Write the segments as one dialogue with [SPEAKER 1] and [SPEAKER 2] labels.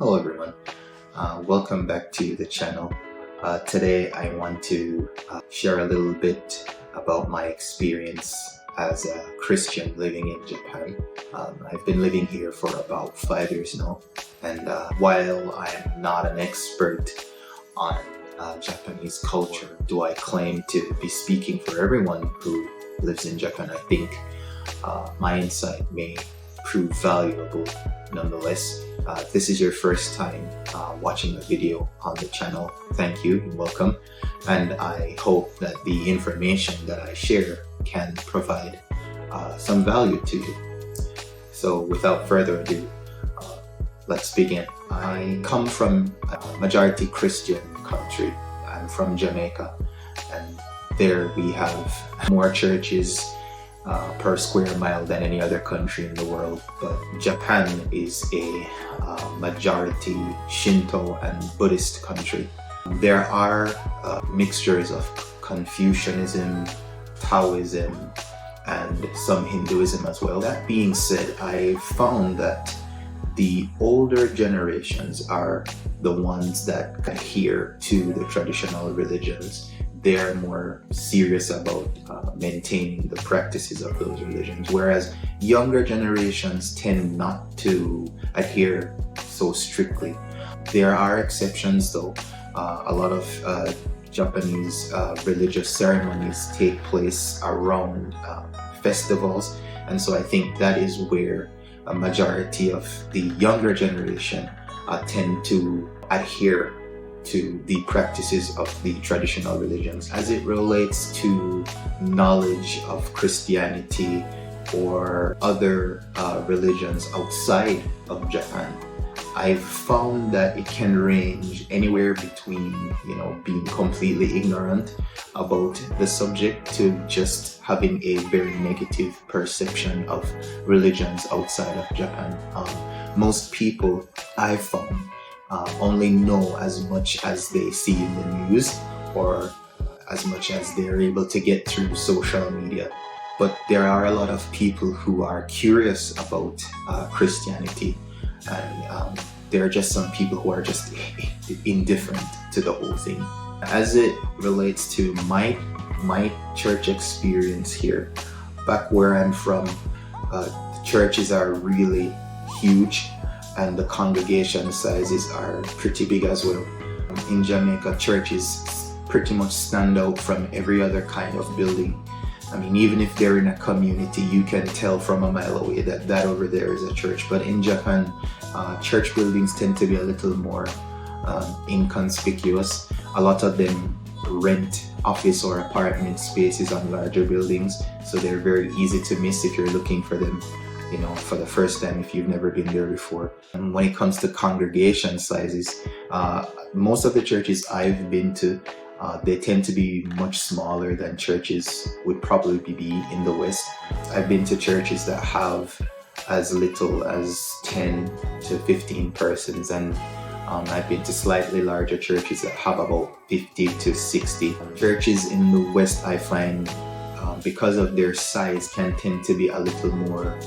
[SPEAKER 1] Hello everyone, welcome back to the channel. Today I want to share a little bit about my experience as a Christian living in Japan. I've been living here for about 5 years now, and while I am not an expert on Japanese culture, do I claim to be speaking for everyone who lives in Japan. I think my insight may prove valuable nonetheless. If this is your first time watching a video on the channel, thank you and welcome, and I hope that the information that I share can provide some value to you. So without further ado, let's begin. I come from a majority Christian country. I'm from Jamaica, and there we have more churches per square mile than any other country in the world. But Japan is a majority Shinto and Buddhist country. There are mixtures of Confucianism, Taoism, and some Hinduism as well. That being said, I found that the older generations are the ones that adhere to the traditional religions. They're more serious about maintaining the practices of those religions, whereas younger generations tend not to adhere so strictly. There are exceptions though. A lot of Japanese religious ceremonies take place around festivals, and so I think that is where a majority of the younger generation tend to adhere to the practices of the traditional religions. As it relates to knowledge of Christianity or other religions outside of Japan, I've found that it can range anywhere between, being completely ignorant about the subject to just having a very negative perception of religions outside of Japan. Most people I've found only know as much as they see in the news or as much as they're able to get through social media. But there are a lot of people who are curious about Christianity, and there are just some people who are just indifferent to the whole thing. As it relates to my church experience here, back where I'm from, churches are really huge, and the congregation sizes are pretty big as well. In Jamaica, churches pretty much stand out from every other kind of building. I mean, even if they're in a community, you can tell from a mile away that over there is a church. But in Japan, church buildings tend to be a little more inconspicuous. A lot of them rent office or apartment spaces on larger buildings, so they're very easy to miss if you're looking for them for the first time if you've never been there before. And when it comes to congregation sizes, most of the churches I've been to, they tend to be much smaller than churches would probably be in the West. I've been to churches that have as little as 10 to 15 persons, and I've been to slightly larger churches that have about 50 to 60. Churches in the West, I find, because of their size, can tend to be a little more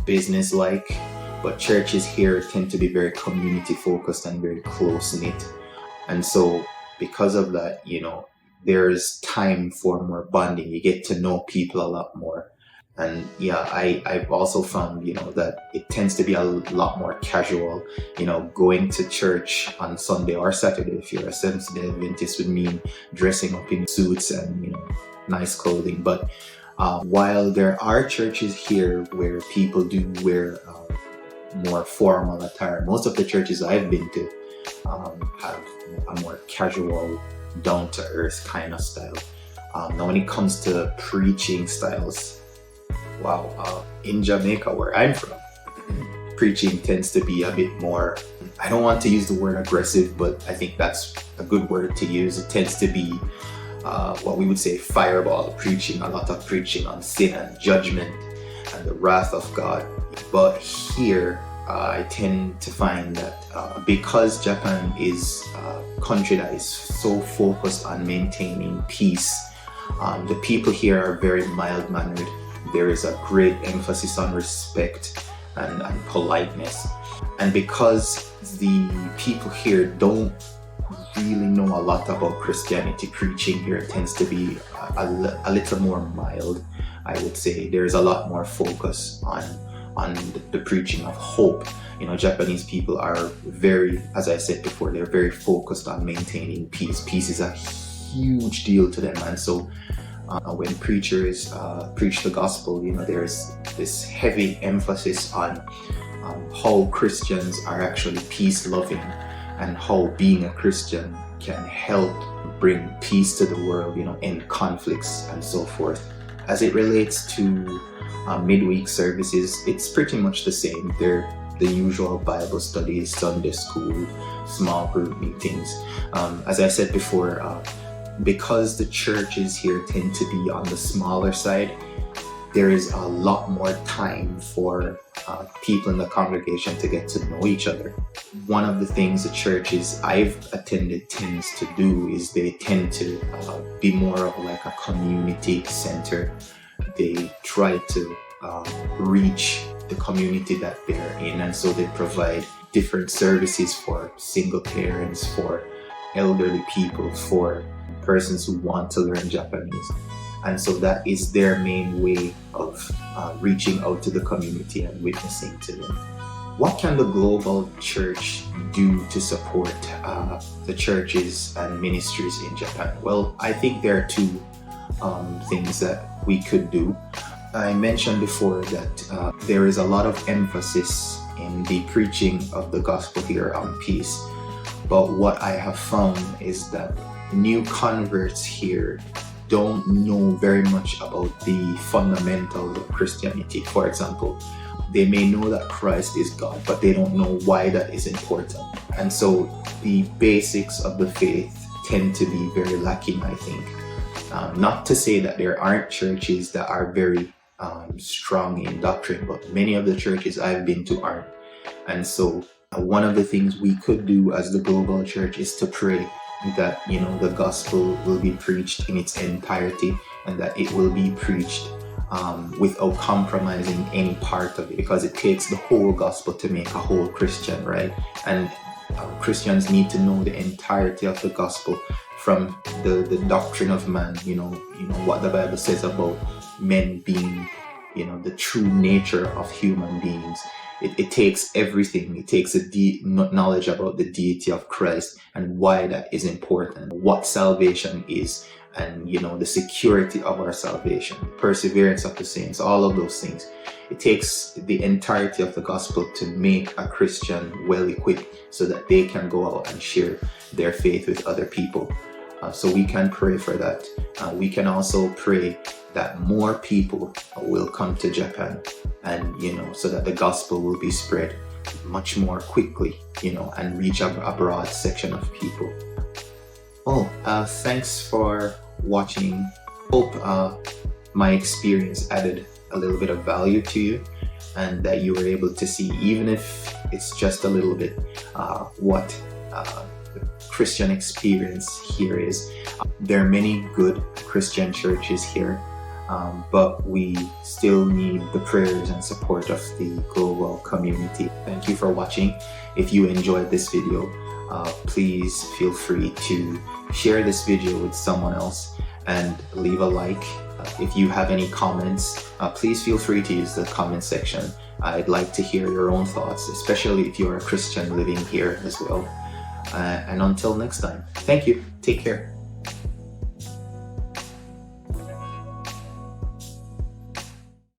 [SPEAKER 1] business-like, but churches here tend to be very community focused and very close-knit. And so because of that, there's time for more bonding. You get to know people a lot more. And I've also found, that it tends to be a lot more casual. Going to church on Sunday or Saturday, if you're a Seventh-day Adventist, would mean dressing up in suits and, nice clothing. But while there are churches here where people do wear more formal attire, most of the churches I've been to have a more casual, down-to-earth kind of style. Now when it comes to preaching styles, in Jamaica, where I'm from, preaching tends to be a bit more, I don't want to use the word aggressive, but I think that's a good word to use. It tends to be what we would say fireball preaching, a lot of preaching on sin and judgment and the wrath of God. But here I tend to find that because Japan is a country that is so focused on maintaining peace, the people here are very mild-mannered. There is a great emphasis on respect and politeness. And because the people here don't really know a lot about Christianity, preaching here tends to be a little more mild, I would say. There's a lot more focus on the preaching of hope. Japanese people are very, as I said before, they're very focused on maintaining peace. Peace is a huge deal to them, and so when preachers preach the gospel, there's this heavy emphasis on how Christians are actually peace-loving and how being a Christian can help bring peace to the world, end conflicts and so forth. As it relates to midweek services, it's pretty much the same. They're the usual Bible studies, Sunday school, small group meetings. As I said before, because the churches here tend to be on the smaller side, there is a lot more time for people in the congregation to get to know each other. One of the things the churches I've attended tends to do is they tend to be more of like a community center. They try to reach the community that they're in, and so they provide different services for single parents, for elderly people, for persons who want to learn Japanese. And so that is their main way of reaching out to the community and witnessing to them. What can the global church do to support the churches and ministries in Japan? Well, I think there are two things that we could do. I mentioned before that there is a lot of emphasis in the preaching of the gospel here on peace. But what I have found is that new converts here don't know very much about the fundamentals of Christianity. For example, they may know that Christ is God, but they don't know why that is important. And so the basics of the faith tend to be very lacking, I think. Not to say that there aren't churches that are very strong in doctrine, but many of the churches I've been to aren't. And so one of the things we could do as the global church is to pray that the gospel will be preached in its entirety, and that it will be preached without compromising any part of it, because it takes the whole gospel to make a whole Christian, right? And Christians need to know the entirety of the gospel, from the doctrine of man, what the Bible says about men being the true nature of human beings. It takes everything. It takes a deep knowledge about the deity of Christ and why that is important, what salvation is, and the security of our salvation, perseverance of the saints, all of those things. It takes the entirety of the gospel to make a Christian well equipped so that they can go out and share their faith with other people. So we can pray for that. We can also pray that more people will come to Japan, and so that the gospel will be spread much more quickly, and reach a broad section of people. Thanks for watching. Hope my experience added a little bit of value to you, and that you were able to see, even if it's just a little bit, what the Christian experience here is. There are many good Christian churches here, but we still need the prayers and support of the global community. Thank you for watching. If you enjoyed this video, please feel free to share this video with someone else and leave a like. If you have any comments, please feel free to use the comment section. I'd like to hear your own thoughts, especially if you're a Christian living here as well. And until next time, thank you. Take care.